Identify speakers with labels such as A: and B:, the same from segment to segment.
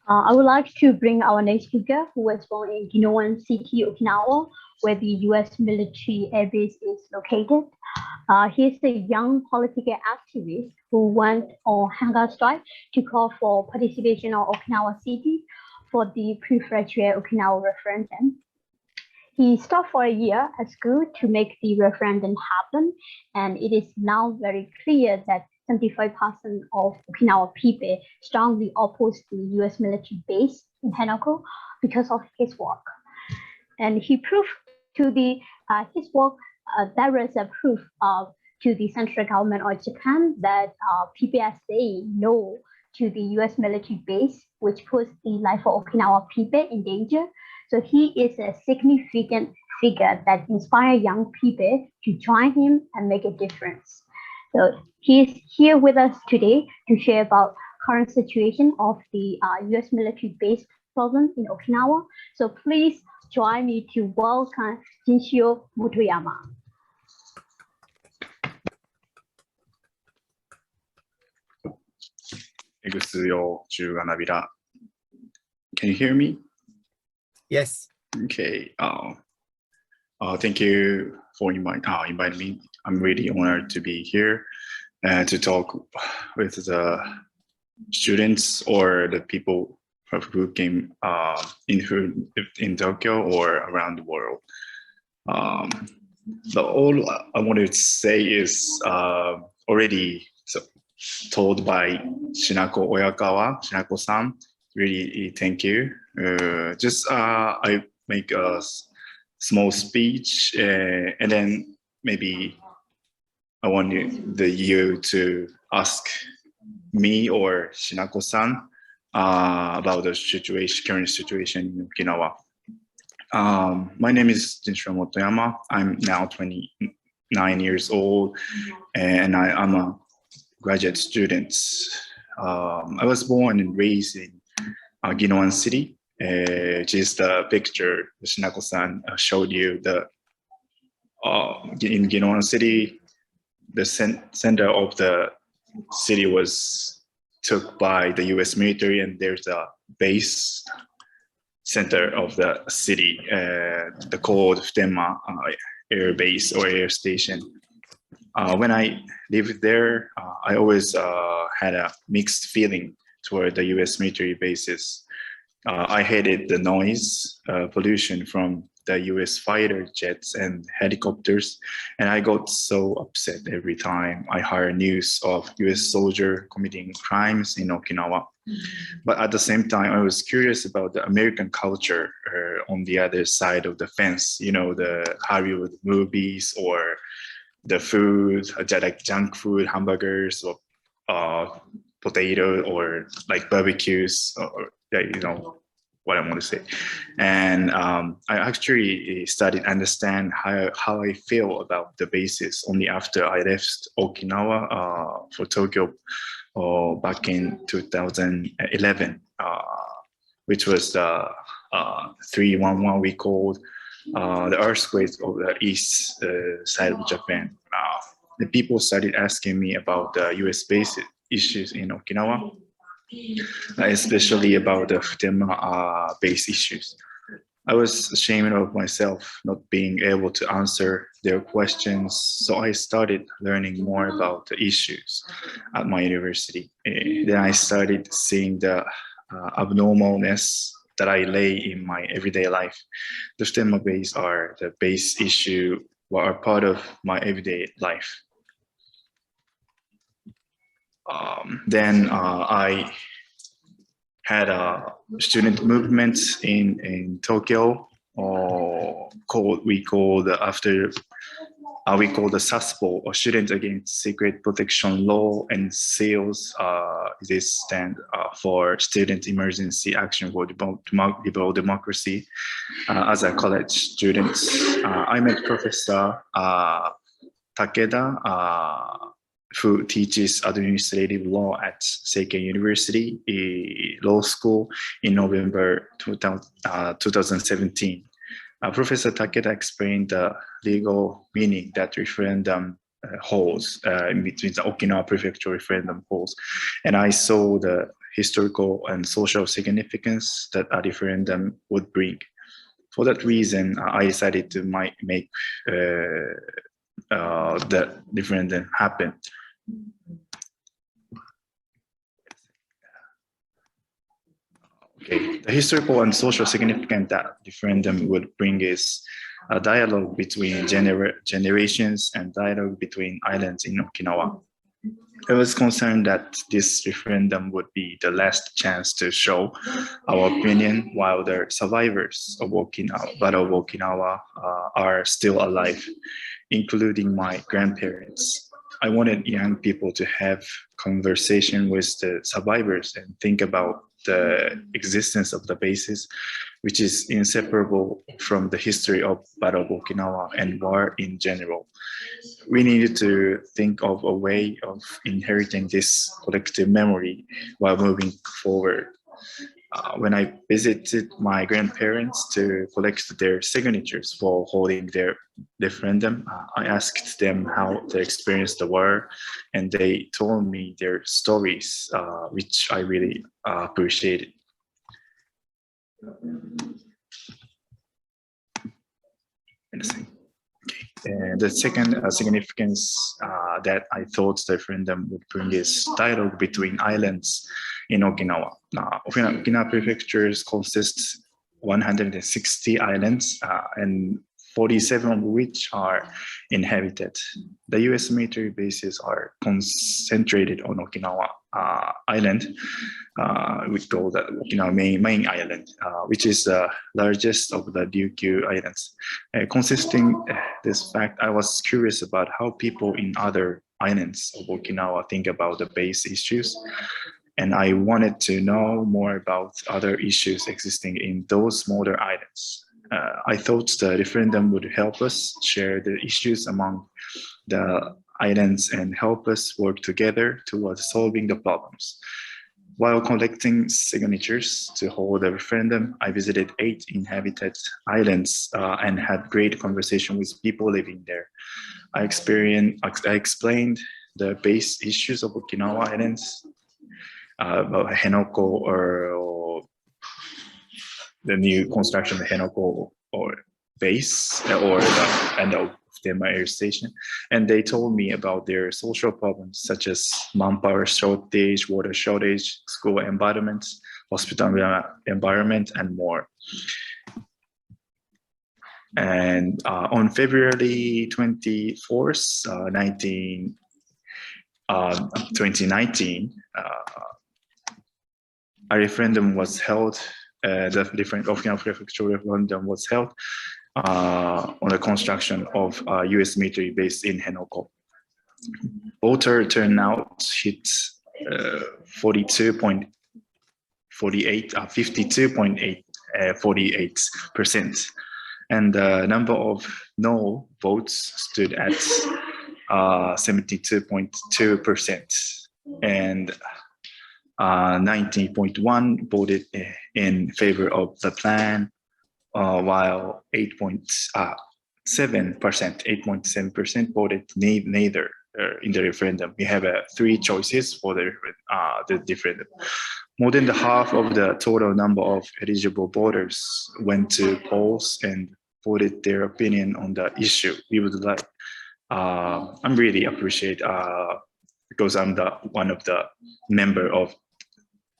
A: I would like to bring our next speaker, who was born in GINOS City, Okinawa, where the U.S. military airbase is located. He's a young political activist who went on hunger strike to call for participation of Okinawa City for the prefectural Okinawa referendum. He stopped for a year at school to make the referendum happen, and it is now very clear that 75% of Okinawa people strongly oppose the US military base in Hanako because of his work. And he proved to his work, there is a proof to the central government of Japan that people are saying no to the US military base, which puts the life of Okinawa people in danger. So he is a significant figure that inspires young people to join him and make a difference. So he is here with us today to share about current situation of the US military base problem in Okinawa. So please join me to welcome Jinshiro Motoyama.
B: Can you hear me?
C: Yes.
B: Okay. Thank you for inviting me. I'm really honored to be here and to talk with the students or the people who came in Tokyo or around the world. All I wanted to say is already told by Shinako-san. Really, thank you. I make a small speech and then maybe I want you to ask me or Shinako-san about the current situation in Okinawa. My name is Jinshiro Motoyama. I'm now 29 years old and I'm a graduate student. I was born and raised in GINOS City, which is the picture Shinako-san showed you. In GINOS City, the center of the city was took by the U.S. military, and there's a base center of the city, the called Futenma Air Base or Air Station. When I lived there, I always had a mixed feeling toward the U.S. military bases. I hated the noise, pollution from the U.S. fighter jets and helicopters, and I got so upset every time I heard news of U.S. soldiers committing crimes in Okinawa. But at the same time, I was curious about the American culture on the other side of the fence, you know, the Hollywood movies or the food, like junk food, hamburgers or potato or like barbecues or you know what I want to say. And I actually started to understand how I feel about the bases only after I left Okinawa for Tokyo back in 2011, which was the 311 we called the earthquake of the east side of Japan. The people started asking me about the US base issues in Okinawa, especially about the Futenma base issues. I was ashamed of myself not being able to answer their questions, so I started learning more about the issues at my university. Then I started seeing the abnormalness that I lay in my everyday life. The Futenma base are the base issue what are part of my everyday life. Then I had a student movement in Tokyo, we call the SASPO, or Students Against Secret Protection Law, and SEALS. This stand for Student Emergency Action for Liberal Democracy. As a college student, I met Professor Takeda, who teaches administrative law at Seiken University Law School in November 2017. Professor Takeda explained the legal meaning that referendum holds in between the Okinawa prefecture referendum holds. And I saw historical and social significance that a referendum would bring. For that reason, I decided to make that referendum happen. Okay. The historical and social significance that referendum would bring is a dialogue between generations and dialogue between islands in Okinawa. I was concerned that this referendum would be the last chance to show our opinion while the survivors of Okinawa, Battle of Okinawa, are still alive, including my grandparents. I wanted young people to have conversation with the survivors and think about the existence of the bases, which is inseparable from the history of Battle of Okinawa and war in general. We needed to think of a way of inheriting this collective memory while moving forward. When I visited my grandparents to collect their signatures for holding their referendum, I asked them how they experienced the war, and they told me their stories, which I really appreciated. And the second significance that I thought the referendum would bring is dialogue between islands in Okinawa. Okinawa prefectures consists 160 islands and 47 of which are inhabited. The US military bases are concentrated on Okinawa Island. We call that Okinawa main island, which is the largest of the Ryukyu Islands. Consisting this fact, I was curious about how people in other islands of Okinawa think about the base issues. And I wanted to know more about other issues existing in those smaller islands. I thought the referendum would help us share the issues among the islands and help us work together towards solving the problems. While collecting signatures to hold a referendum, I visited 8 inhabited islands and had great conversation with people living there. I explained the base issues of Okinawa Islands, about Henoko or the new construction of Henoko or base or the end of the air station. And they told me about their social problems such as manpower shortage, water shortage, school environment, hospital environment, and more. And on February 24th, 2019, a referendum was held. The different Okinawa prefecture referendum was held on the construction of a U.S. military base in Henoko. Voter turnout hit 52.48%, and the number of no votes stood at 72.2%, and 90.1 voted in favor of the plan, while 8.7% voted neither in the referendum. We have 3 choices for the referendum. More than the half of the total number of eligible voters went to polls and voted their opinion on the issue. We would like, I'm really appreciate because I'm one of the member of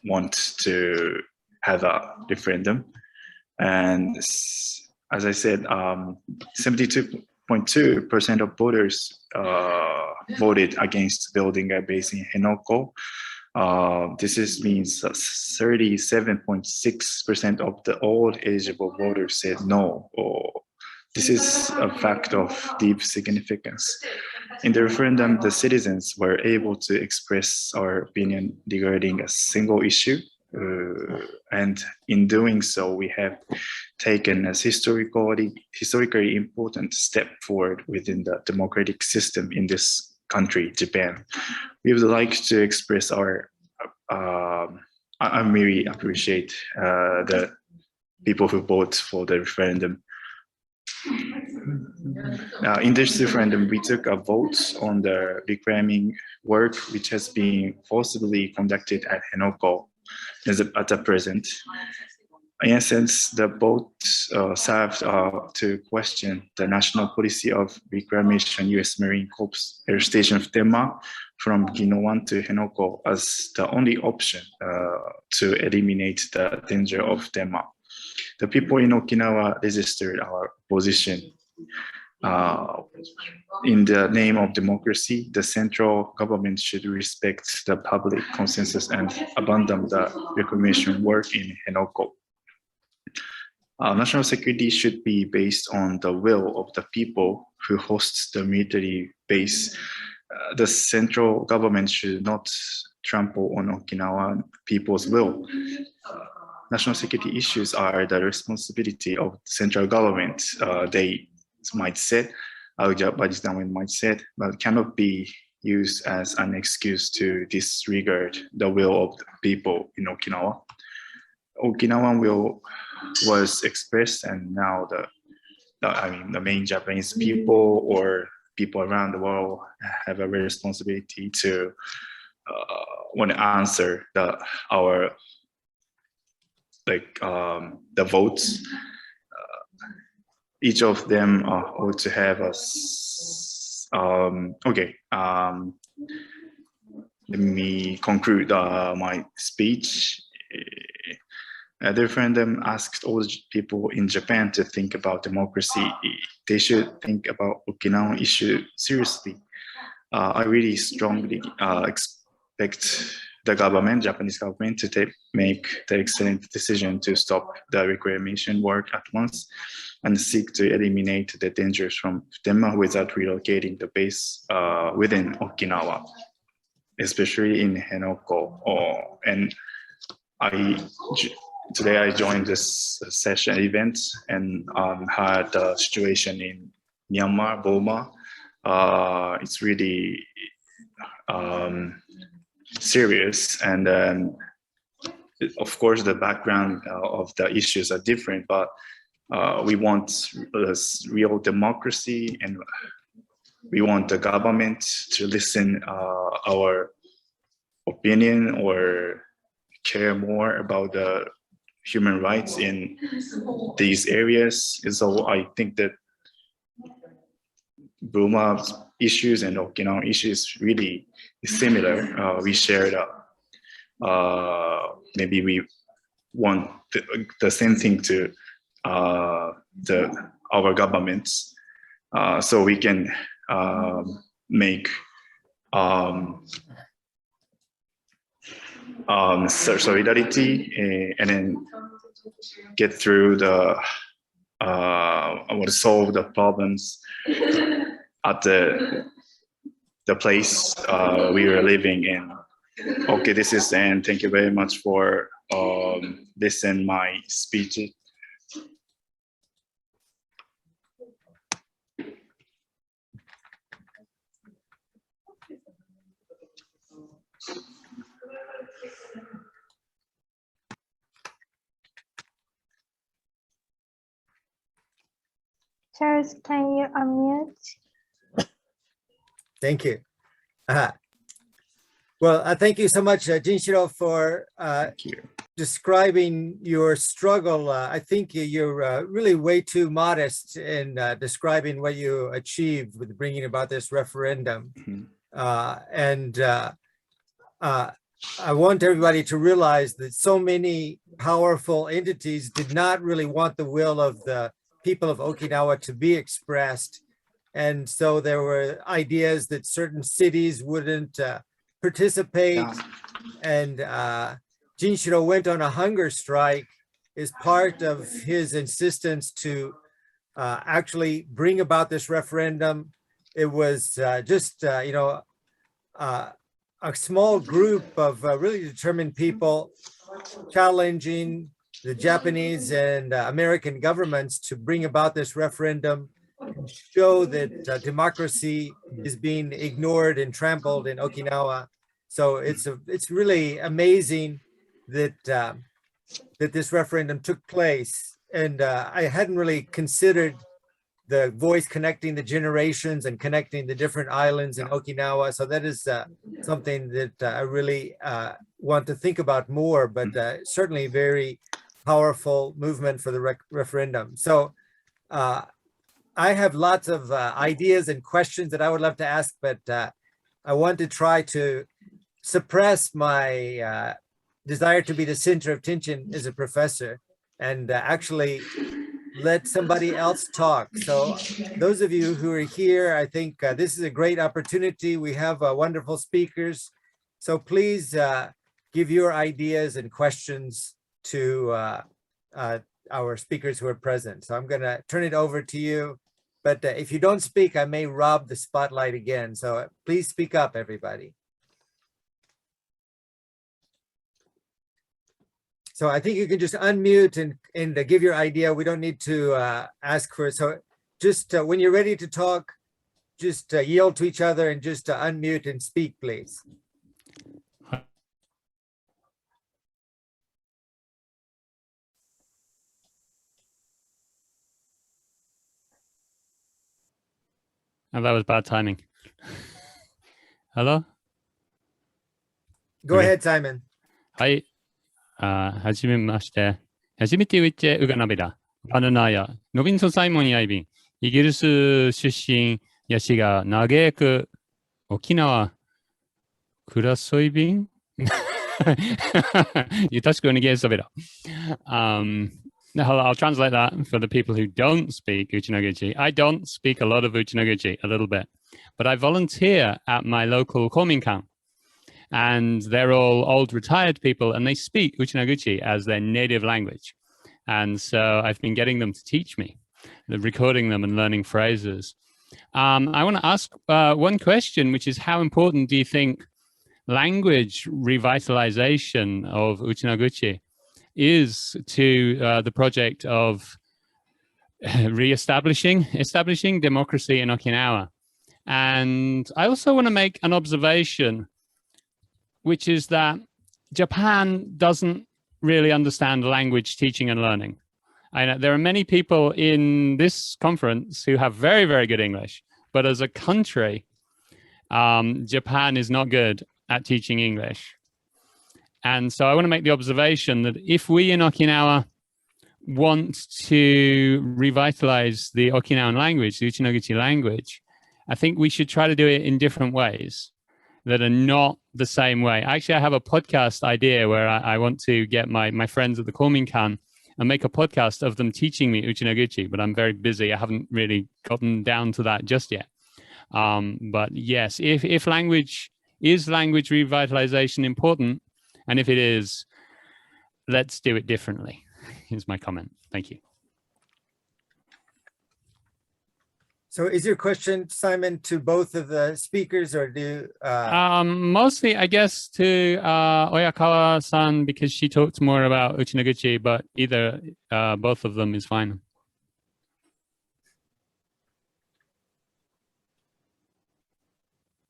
B: want to have a referendum. And as I said, 72.2% of voters voted against building a base in Henoko. This means 37.6% of the all eligible voters said no. This is a fact of deep significance. In the referendum, the citizens were able to express our opinion regarding a single issue. And in doing so, we have taken a historically important step forward within the democratic system in this country, Japan. We would like to express our, I really appreciate the people who vote for the referendum. In this referendum, we took a vote on the reclaiming work which has been forcibly conducted at Henoko. at the present. In a sense, the both served to question the national policy of reclamation U.S. Marine Corps Air Station of Denmark from Ginowan to Henoko as the only option to eliminate the danger of Denmark. The people in Okinawa registered our position. In the name of democracy, the central government should respect the public consensus and abandon the reclamation work in Henoko. National security should be based on the will of the people who hosts the military base. The central government should not trample on Okinawa people's will. National security issues are the responsibility of central government. They might say, might say, but cannot be used as an excuse to disregard the will of the people in Okinawa. Okinawan will was expressed, and now the main Japanese people or people around the world have a responsibility to want to answer our the votes. Each of them ought to have us. Let me conclude my speech. The referendum asked all people in Japan to think about democracy. They should think about Okinawan issue seriously. I really strongly expect the government, Japanese government, to make the excellent decision to stop the reclamation work at once and seek to eliminate the dangers from Denmark without relocating the base within Okinawa, especially in Henoko. And today I joined this session event and had the situation in Myanmar, Burma. It's really serious, and of course the background of the issues are different, but we want real democracy, and we want the government to listen our opinion or care more about the human rights in these areas. So I think that Burma issues and Okinawa issues really similar. We share maybe we want the same thing to our governments, so we can make solidarity and then get through I want to solve the problems at the place we are living in. Okay, this is the end. Thank you very much for listening my speech.
C: Charles, can you unmute?
D: Thank you. Well, thank you so much, Jinshiro, for describing your struggle. I think you're really way too modest in describing what you achieved with bringing about this referendum. I want everybody to realize that so many powerful entities did not really want the will of the people of Okinawa to be expressed. And so there were ideas that certain cities wouldn't participate. And Jinshiro went on a hunger strike as part of his insistence to actually bring about this referendum. It was just, a small group of really determined people challenging the Japanese and American governments to bring about this referendum and show that democracy is being ignored and trampled in Okinawa. So it's really amazing that that this referendum took place. And I hadn't really considered the voice connecting the generations and connecting the different islands in Okinawa. So that is something that I really want to think about more, but certainly very powerful movement for the referendum. So I have lots of ideas and questions that I would love to ask, but I want to try to suppress my desire to be the center of attention as a professor and actually let somebody else talk. So those of you who are here, I think this is a great opportunity. We have wonderful speakers. So please give your ideas and questions to our speakers who are present. So I'm gonna turn it over to you. But if you don't speak, I may rob the spotlight again. So please speak up, everybody. So I think you can just unmute and give your idea. We don't need to ask for it. So just when you're ready to talk, just yield to each other and just unmute and speak, please.
E: Oh, that was bad timing. Hello?
D: Go ahead, Simon.
E: はい。はじめまして。はじめて위째 우가나베다. 바나나야. 노빈소 사이먼 야이빈. 이기리스 출신 야시가 나게크 오키나와 쿠라소이빈. I'll translate that for the people who don't speak Uchinoguchi. I don't speak a lot of Uchinoguchi, a little bit, but I volunteer at my local kominkan. And they're all old retired people and they speak Uchinoguchi as their native language. And so I've been getting them to teach me, recording them and learning phrases. I want to ask one question, which is how important do you think language revitalization of Uchinoguchi is to the project of establishing democracy in Okinawa? And I also want to make an observation, which is that Japan doesn't really understand language teaching and learning. I know there are many people in this conference who have very, very good English, but as a country, Japan is not good at teaching English. And so I want to make the observation that if we in Okinawa want to revitalize the Okinawan language, the Uchinoguchi language, I think we should try to do it in different ways that are not the same way. Actually, I have a podcast idea where I want to get my friends at the Kominkan and make a podcast of them teaching me Uchinoguchi, but I'm very busy. I haven't really gotten down to that just yet. But yes, if language revitalization important? And if it is, let's do it differently. Here's my comment. Thank you.
D: So is your question, Simon, to both of the speakers or do...
E: Mostly, I guess, to Oyakawa-san, because she talked more about Uchinoguchi, but either, both of them is fine.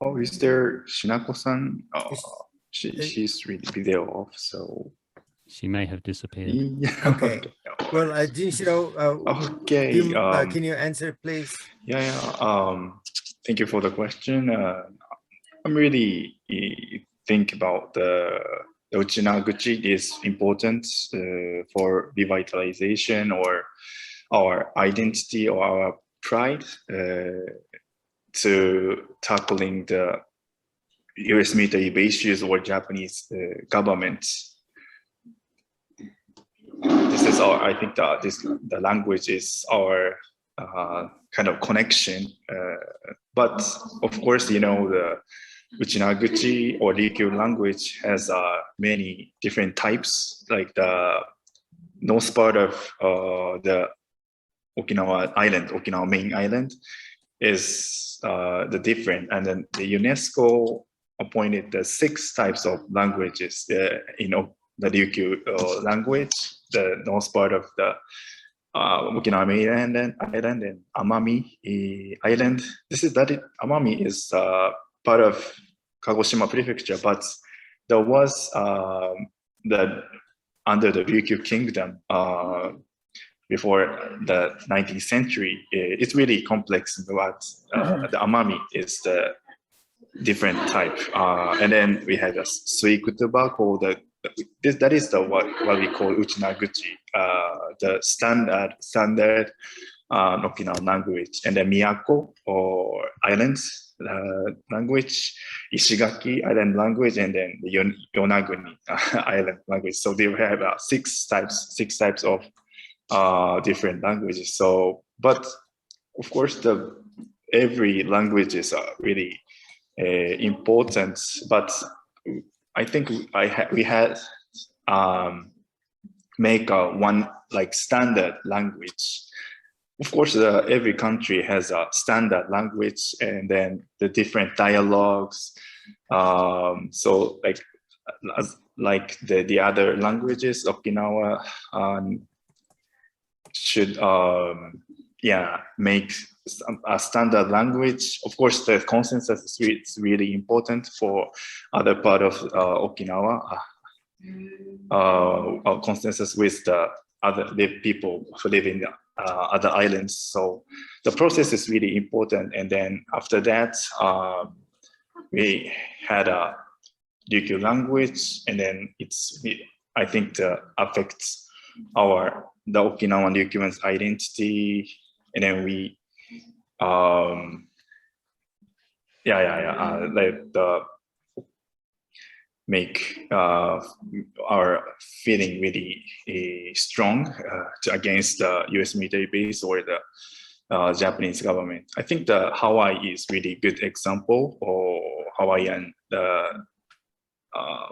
B: Oh, is there Shinako-san? She's really video off, so
E: she may have disappeared.
B: Yeah.
D: Okay. Well, Jinshiro,
B: okay.
D: Can you answer, please?
B: Yeah. Thank you for the question. I'm really think about the Uchinoguchi is important for revitalization or our identity or our pride to tackling the US military bases or Japanese government. This is our, I think that the language is our kind of connection. But of course, you know, the Uchinoguchi or Ryukyu language has many different types, like the north part of the Okinawa island, Okinawa main island is the different, and then the UNESCO appointed the 6 types of languages, you know, the Ryukyu language, the north part of the Okinawa main island and Amami island. Amami is part of Kagoshima prefecture, but there was under the Ryukyu kingdom, before the 19th century. It's really complex, but the amami is the different type. And then we had a suikutuba called that is the what we call uchinaguchi, the standard Okinawan language, and then miyako or islands language, Ishigaki island language, and then the Yonaguni island language. So they have six types of different languages. So, but of course, every language is really important. But I think we had make one like standard language. Of course, every country has a standard language, and then the different dialogues. So like the other languages, Okinawa should make a standard language. Of course, the consensus is really important for other part of Okinawa. Consensus with the people who live in other islands. So the process is really important. And then after that, we had a Ryukyu language, and then I think affects the Okinawan Ryukyuan's identity. And then we make our feeling really strong against the U.S. military base or the Japanese government. I think the Hawaii is really good example, or Hawaiian.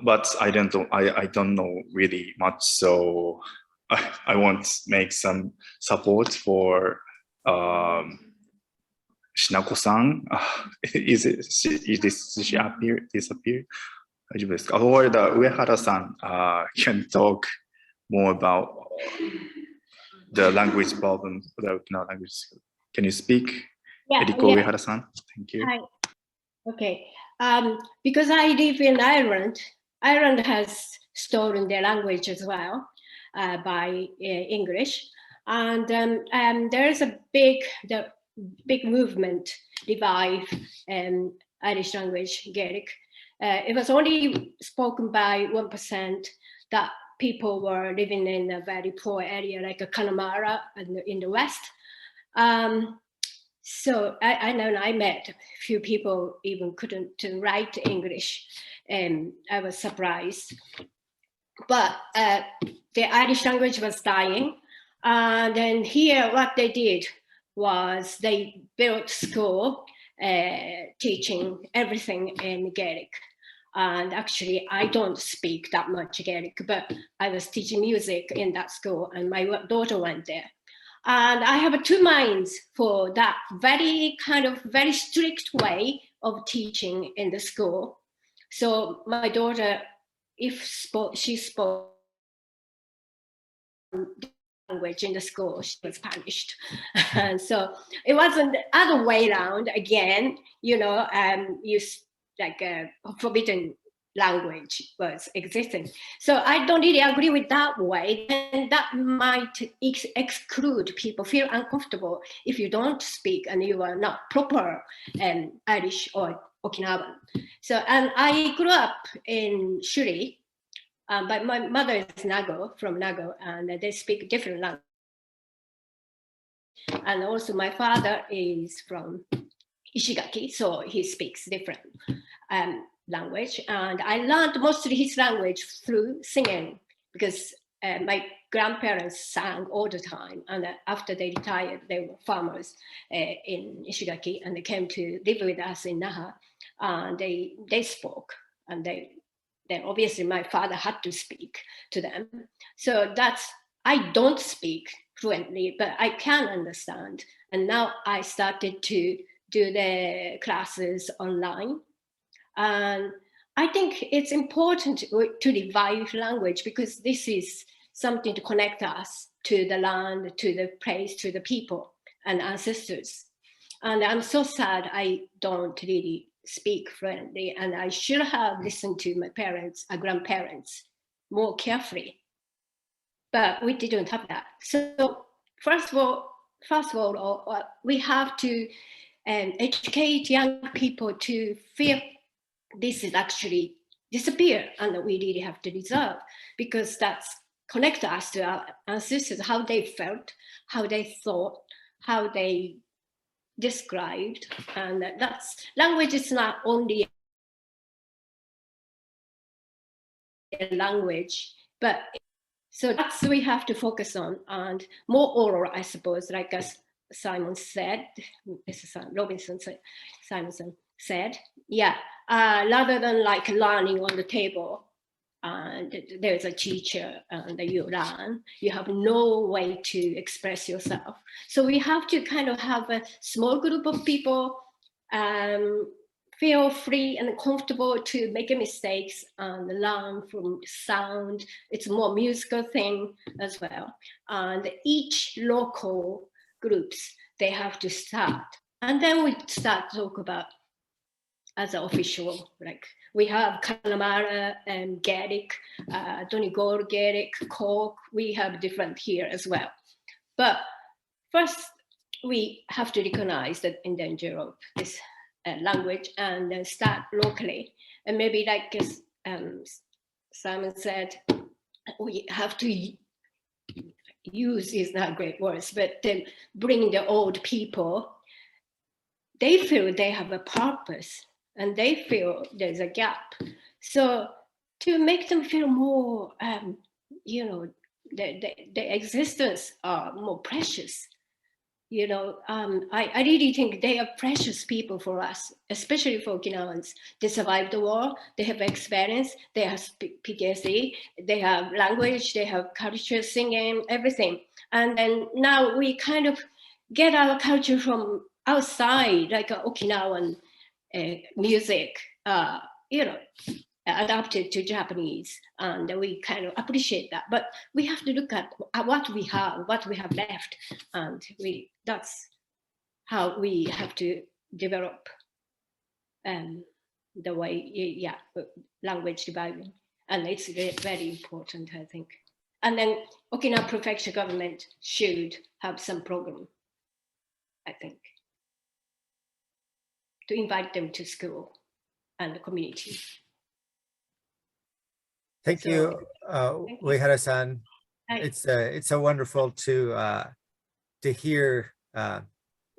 B: But I don't know really much, so I want to make some support for Shinako-san. She disappear? Or the Uehara-san can talk more about the language problem, the Okinawa language. Can you speak?
F: Yeah,
B: Eriko Uehara-san, thank you.
F: Hi. Okay, because I live in Ireland, Ireland has stolen their language as well by English, and there is a big movement revive Irish language, Gaelic. It was only spoken by 1% that people were living in a very poor area like Connemara in the west. So I know I met a few people even couldn't write English, and I was surprised. But the Irish language was dying, and then here what they did was they built school teaching everything in Gaelic. And actually, I don't speak that much Gaelic, but I was teaching music in that school, and my daughter went there. And I have two minds for that very strict way of teaching in the school. So my daughter, if she spoke language in the school, she was punished. And so it wasn't the other way around again, like a forbidden language was existing. So I don't really agree with that way, and that might exclude people, feel uncomfortable if you don't speak and you are not proper Irish or Okinawan. So, and I grew up in Shuri, but my mother is from Nago, and they speak different language. And also my father is from Ishigaki, so he speaks different language. And I learned mostly his language through singing, because my grandparents sang all the time. And after they retired, they were farmers in Ishigaki, and they came to live with us in Naha. And they spoke, and then obviously my father had to speak to them. So I don't speak fluently, but I can understand. And now I started to do the classes online. And I think it's important to revive language, because this is something to connect us to the land, to the place, to the people and ancestors. And I'm so sad I don't really speak fluently, and I should have listened to my parents, grandparents more carefully. But we didn't have that. So first of all, we have to educate young people to feel this is actually disappear, and we really have to resolve, because that's connect us to our ancestors, how they felt, how they thought, how they described, and that's language is not only a language, but so that's we have to focus on, and more oral, I suppose, like as Simon said, Simonson said, yeah, rather than like learning on the table, and there's a teacher and you learn, you have no way to express yourself. So we have to kind of have a small group of people feel free and comfortable to make mistakes and learn from sound. It's a more musical thing as well. And each local groups, they have to start. And then we start to talk about as an official, like we have Kalamara and Gaelic, Donegal Gaelic, Cork, we have different here as well. But first, we have to recognize the danger of this language and then start locally. And maybe like Simon said, we have to use is not great words, but then bring the old people. They feel they have a purpose and they feel there's a gap. So to make them feel more, you know, the existence are more precious. You know, I really think they are precious people for us, especially for Okinawans. They survived the war, they have experience, they have PTSD, they have language, they have culture, singing, everything. And then now we kind of get our culture from outside, like Okinawan music, you know, adapted to Japanese, and we kind of appreciate that. But we have to look at what we have left, and that's how we have to develop the way, language development, and it's very important, I think. And then Okinawa prefecture government should have some program, I think, to invite them to school and the community.
D: Thank you, Uehara-san. It's so wonderful to hear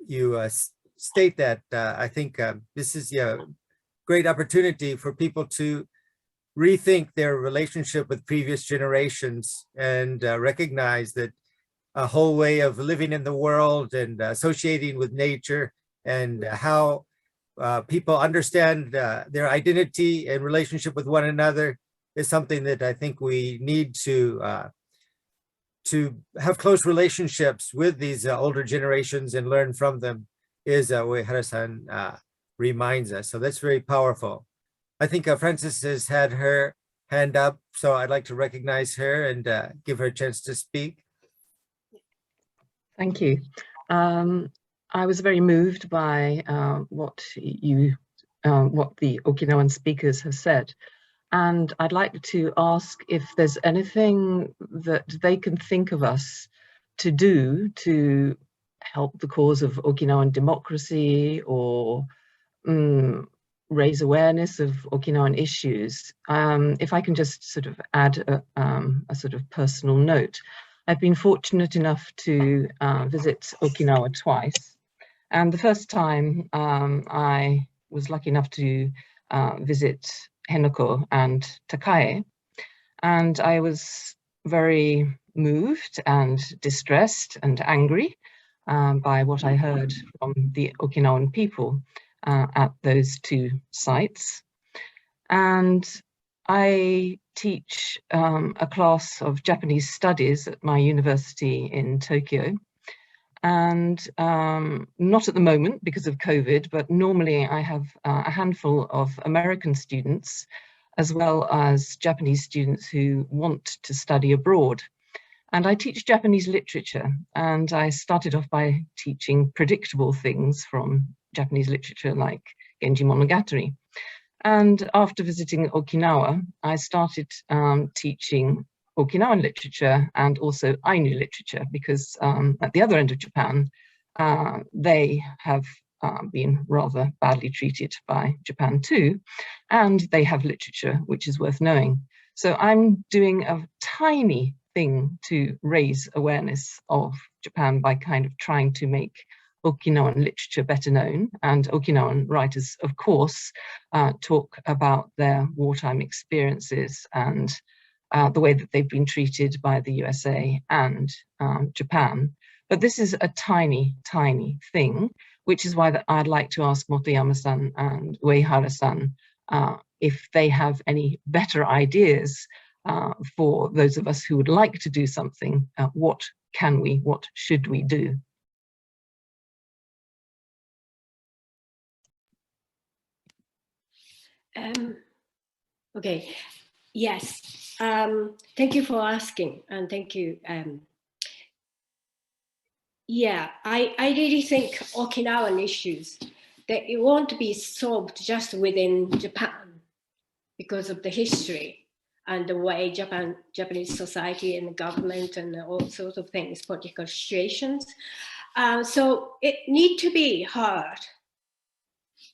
D: you state that. I think this is a great opportunity for people to rethink their relationship with previous generations and recognize that a whole way of living in the world and associating with nature and how people understand their identity and relationship with one another is something that I think we need to have close relationships with these older generations and learn from them, is Uehara-san reminds us. So that's very powerful. I think Frances has had her hand up, so I'd like to recognize her and give her a chance to speak.
G: Thank you. I was very moved by what the Okinawan speakers have said. And I'd like to ask if there's anything that they can think of us to do to help the cause of Okinawan democracy or raise awareness of Okinawan issues. If I can just sort of add a sort of personal note. I've been fortunate enough to visit Okinawa twice. And the first time I was lucky enough to visit Henoko and Takae, and I was very moved and distressed and angry by what I heard from the Okinawan people at those two sites. And I teach a class of Japanese studies at my university in Tokyo. And not at the moment because of COVID, but normally I have a handful of American students as well as Japanese students who want to study abroad. And I teach Japanese literature, and I started off by teaching predictable things from Japanese literature like Genji Monogatari. And after visiting Okinawa, I started teaching Okinawan literature and also Ainu literature, because at the other end of Japan, they have been rather badly treated by Japan too, and they have literature which is worth knowing. So I'm doing a tiny thing to raise awareness of Japan by kind of trying to make Okinawan literature better known, and Okinawan writers, of course, talk about their wartime experiences and the way that they've been treated by the USA and Japan. But this is a tiny, tiny thing, which is why I'd like to ask Motoyama-san and Uehara-san if they have any better ideas for those of us who would like to do something. What should we do?
F: Okay, yes, thank you for asking, and thank you. Yeah, I really think Okinawan issues, that it won't be solved just within Japan because of the history and the way Japanese society and the government and all sorts of things, political situations. So it needs to be heard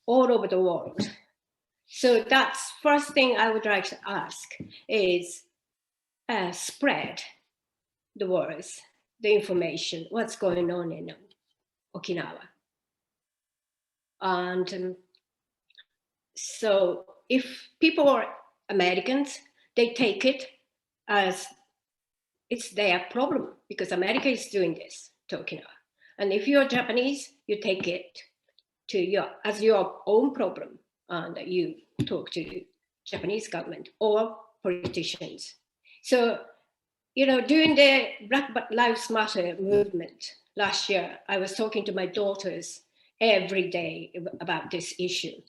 F: all over the world. So that's first thing I would like to ask is spread the words, the information, what's going on in Okinawa. And so if people are Americans, they take it as it's their problem because America is doing this to Okinawa. And if you're Japanese, you take it to as your own problem. And you talk to Japanese government or politicians. So, you know, during the Black Lives Matter movement last year, I was talking to my daughters every day about this issue.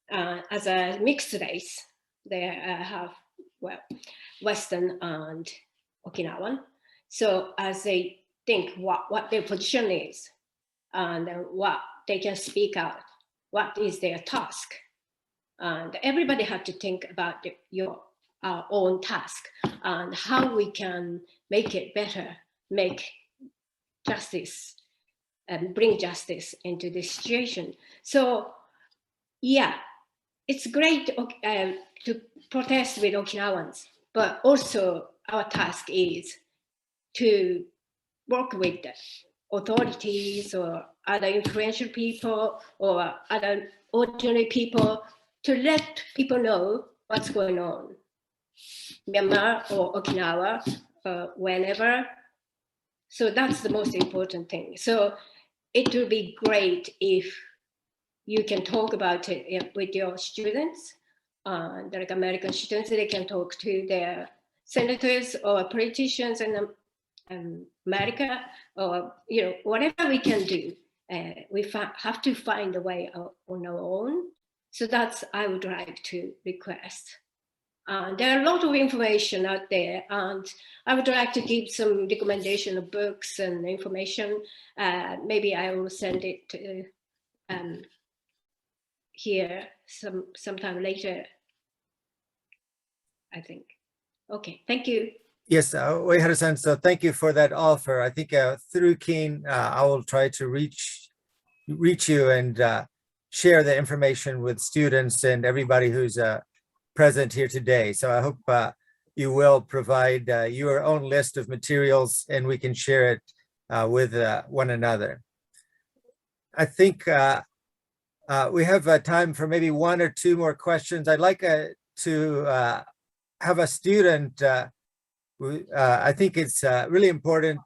F: As a mixed race, they have, well, Western and Okinawan. So as they think what their position is and what they can speak out, what is their task, and everybody had to think about our own task and how we can make it better, make justice and bring justice into this situation. So yeah, it's great to protest with Okinawans, but also our task is to work with the authorities or other influential people or other ordinary people to let people know what's going on, Myanmar or Okinawa, whenever. So that's the most important thing. So it will be great if you can talk about it with your students, like American students, they can talk to their senators or politicians in America, or you know, whatever we can do. We have to find a way on our own. So that's I would like to request. There are a lot of information out there, and I would like to give some recommendation of books and information. Maybe I will send it to, here sometime later, I think. Okay, thank you.
D: Yes, Uehara-san, so thank you for that offer. I think through Keen, I will try to reach you and share the information with students and everybody who's present here today. So I hope you will provide your own list of materials and we can share it with one another. I think we have time for maybe one or two more questions. I'd like to have a student. I think it's really important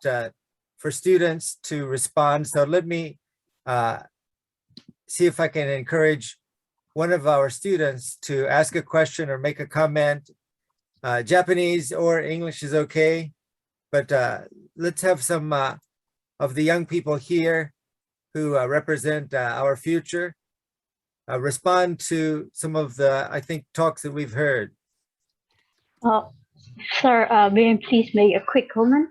D: for students to respond. So let me see if I can encourage one of our students to ask a question or make a comment. Japanese or English is okay, but let's have some of the young people here who represent our future respond to some of the, I think, talks that we've heard.
A: Sir, may I please make a quick comment?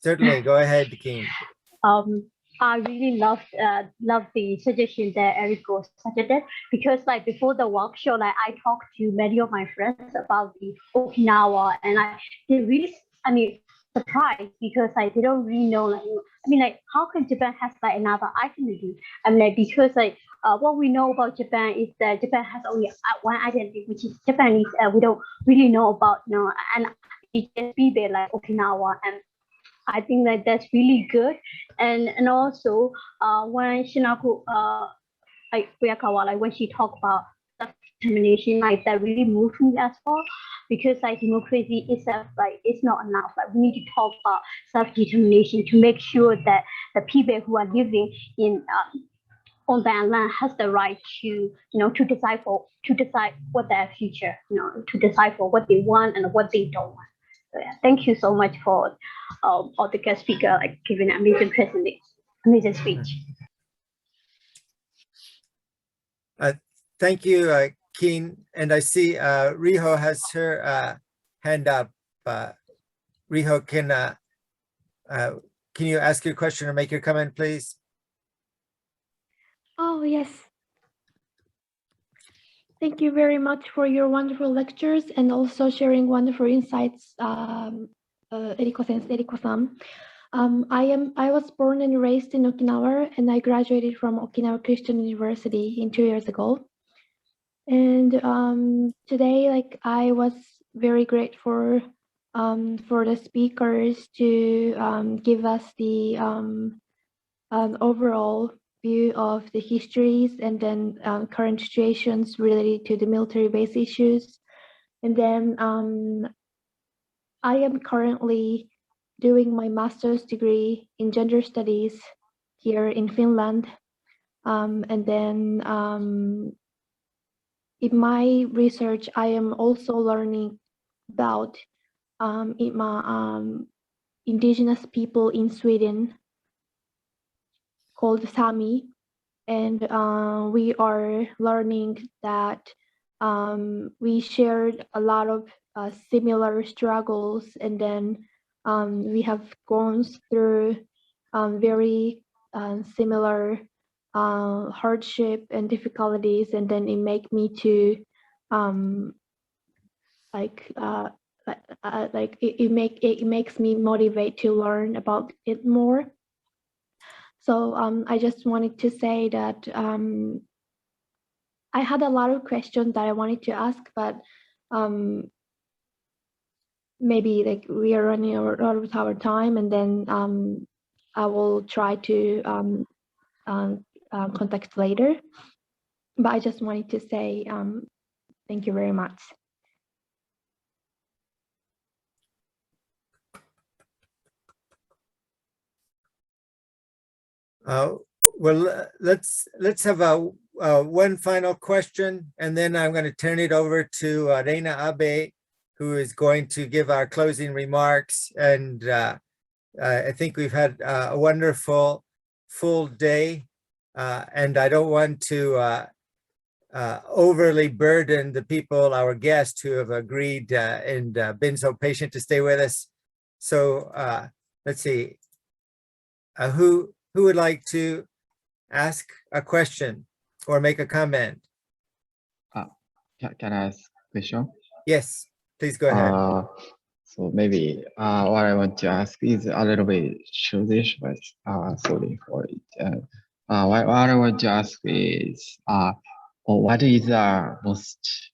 D: Certainly, go ahead, Keen.
A: I really love the suggestion that Erico suggested, because like before the workshop, like I talked to many of my friends about the Okinawa, and they really I mean, surprised because like they don't really know like I mean like how can Japan has like another identity? I mean like because like what we know about Japan is that Japan has only one identity, which is Japanese. We don't really know about and it just be there like Okinawa, and I think that that's really good. And also when Shinako like Fuyakawa, like when she talked about self-determination, like that really moved me as well, because like democracy itself, like it's not enough. Like we need to talk about self-determination to make sure that the people who are living in on that land has the right to decide what their future, to decide for what they want and what they don't want. So yeah, thank you so much for all the guest speaker like giving an amazing speech.
D: Thank you, Keen. And I see Riho has her hand up. Riho, can you ask your question or make your comment, please?
C: Oh, yes. Thank you very much for your wonderful lectures and also sharing wonderful insights, Eriko-san. I was born and raised in Okinawa, and I graduated from Okinawa Christian University 2 years ago. And today, like, I was very grateful for the speakers to give us the overall view of the histories and then current situations related to the military base issues. And then I am currently doing my master's degree in gender studies here in Finland. And then in my research, I am also learning about indigenous people in Sweden called Sami. And we are learning that we shared a lot of similar struggles, and then we have gone through very similar hardship and difficulties, and then it make me to it makes me motivate to learn about it more. So I just wanted to say that I had a lot of questions that I wanted to ask, but maybe like we are running out of our time, and then I will try to contact later. But I just wanted to say thank you very much.
D: Well, let's have one final question, and then I'm going to turn it over to Reina Abe, who is going to give our closing remarks. And I think we've had a wonderful full day, and I don't want to overly burden the people, our guests, who have agreed and been so patient to stay with us. So let's see, who would like to ask a question or make a comment?
H: Can I ask a question?
D: Yes, please go ahead.
H: So maybe what I want to ask is a little bit childish, but sorry for it. What I want to ask is, what is the most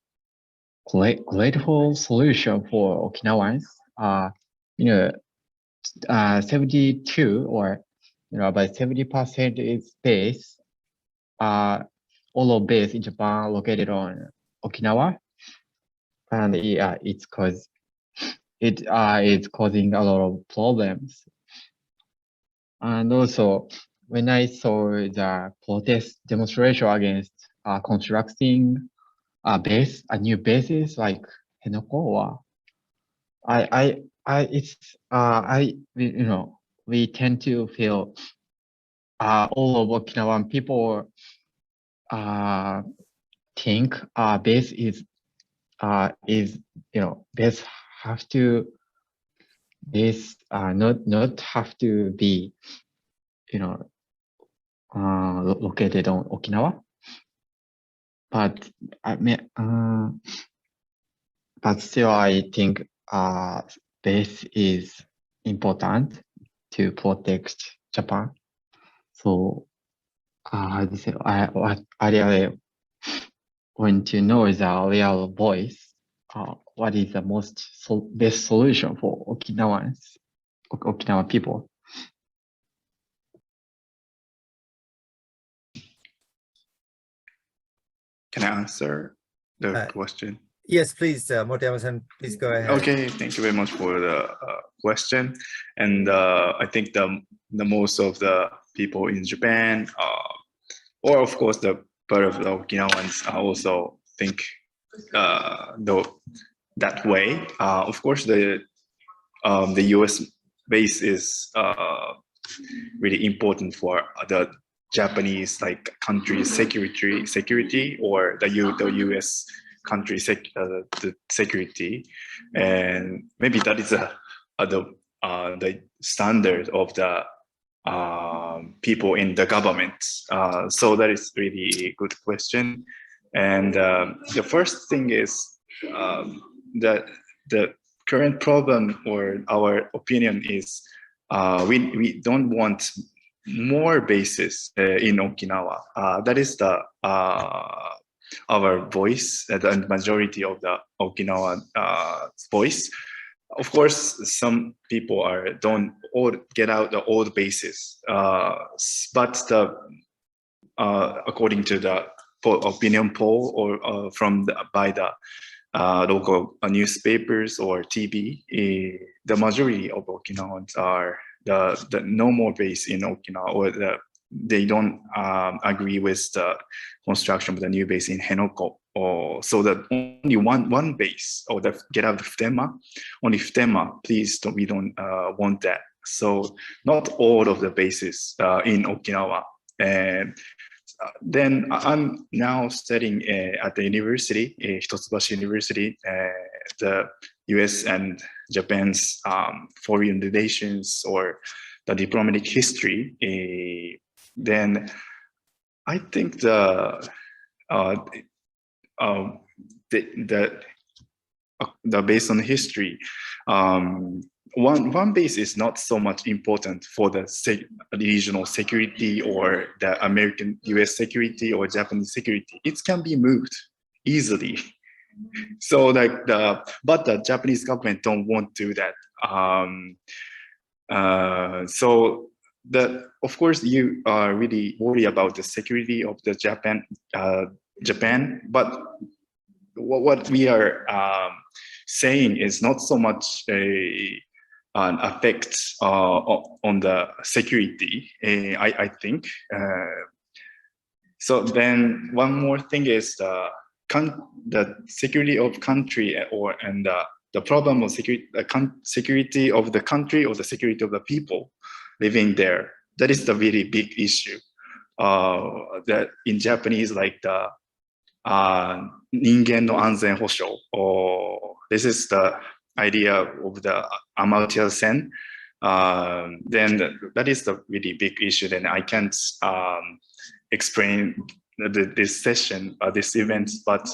H: grateful solution for Okinawans? 72 or about 70% is base. All of base in Japan located on Okinawa, and it's causing a lot of problems. And also, when I saw the protest demonstration against constructing new bases like Henoko, we tend to feel all of Okinawan people think base is base have to not have to be located on Okinawa, but still I think base is important to protect Japan. So, how do you say, what I really want to know is our real voice. What is the best solution for Okinawa people?
B: Can I answer the question?
D: Yes, please, Motoyama-san, please go ahead.
B: Okay, thank you very much for the question. And I think the most of the people in Japan, or of course the part of the Okinawans, also think that way. Of course, the U.S. base is really important for the Japanese country security, or the U.S. country the security, and maybe that is the standard of the people in the government. So that is really a good question. And the first thing is that the current problem, or our opinion, is we don't want more bases in Okinawa. That is the our voice, the majority of the Okinawa voice. Of course, some people don't get out the old bases, but according to the opinion poll, or by the local newspapers or TV, the majority of Okinawans are the no more base in Okinawa, or they don't agree with the construction of the new base in Henoko. So that only one base, or get out of Futema, only Futema, please we don't want that. So not all of the bases in Okinawa. And then I'm now studying at the university, Hitotsubashi University, the US and Japan's foreign relations, or the diplomatic history. Then I think the based on history, one base is not so much important for the regional security, or the American US security, or Japanese security. It can be moved easily. So but the Japanese government don't want to do that. So of course you are really worried about the security of the Japan, but what we are saying is not so much an effect on the security, I think. So then one more thing is the security of country, and the problem of security of the country, or the security of the people living there. That is the really big issue. That in Japanese, like the ningen no anzen hosho, or this is the idea of the amateur sen. Then that is the really big issue. Then I can't explain this session, this event, but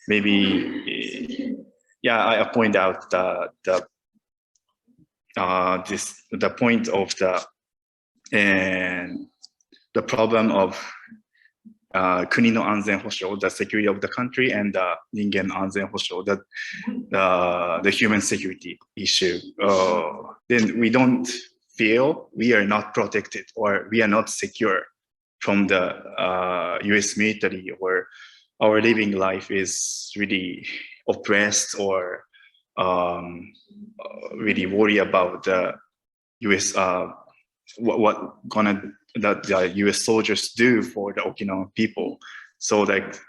B: maybe, yeah, I point out the point of the problem of kuni no anzen hosho, the security of the country, and the ningen anzen hosho, the human security issue. Then we don't feel we are not protected, or we are not secure from the US military, or our living life is really oppressed, or really worry about the US, what the US soldiers do for the Okinawan people. So that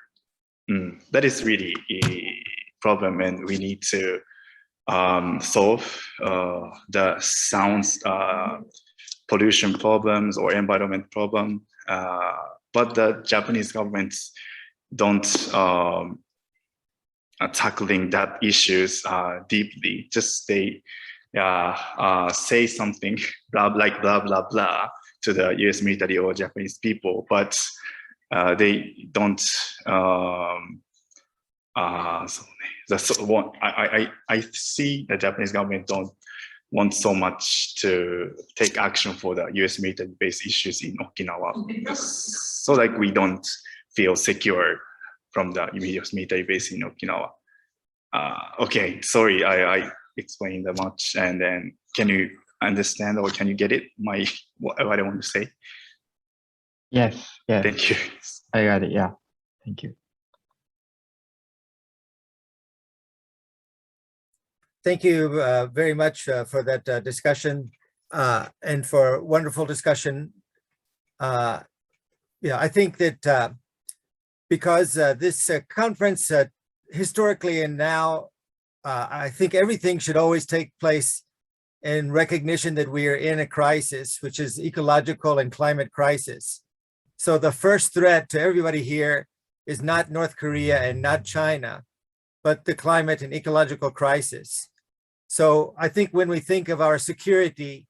B: is really a problem, and we need to solve the sounds pollution problems, or environment problem. But the Japanese governments don't tackling that issues deeply. Just they say something blah blah blah to the US military or Japanese people, but they don't the one I see the Japanese government don't want so much to take action for the U.S. military base issues in Okinawa, so like we don't feel secure from the U.S. military base in Okinawa. Okay, sorry, I explained that much, and then can you understand or can you get it? What I want to say?
H: Yes, yes.
B: Thank you.
H: I got it. Yeah. Thank you.
D: Thank you very much for that discussion and for wonderful discussion. Yeah, I think that because this conference historically and now, I think everything should always take place in recognition that we are in a crisis, which is ecological and climate crisis. So the first threat to everybody here is not North Korea and not China, but the climate and ecological crisis. So I think when we think of our security,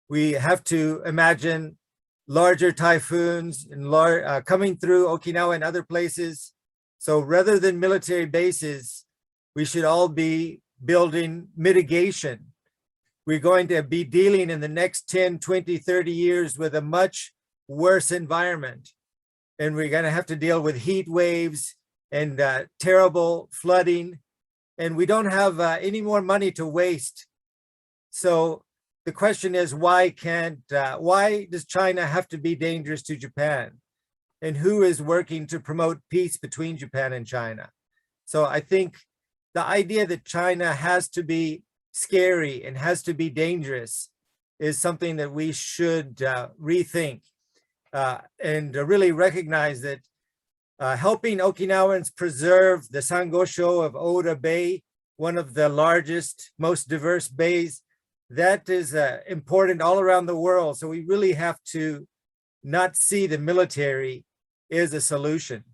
D: we have to imagine larger typhoons and coming through Okinawa and other places. So rather than military bases, we should all be building mitigation. We're going to be dealing in the next 10, 20, 30 years with a much worse environment. And we're going to have to deal with heat waves and terrible flooding. And we don't have any more money to waste. So the question is, why does China have to be dangerous to Japan? And who is working to promote peace between Japan and China? So I think the idea that China has to be scary and has to be dangerous is something that we should rethink and really recognize that helping Okinawans preserve the Sangosho of Oda Bay, one of the largest, most diverse bays, that is important all around the world. So we really have to not see the military as a solution.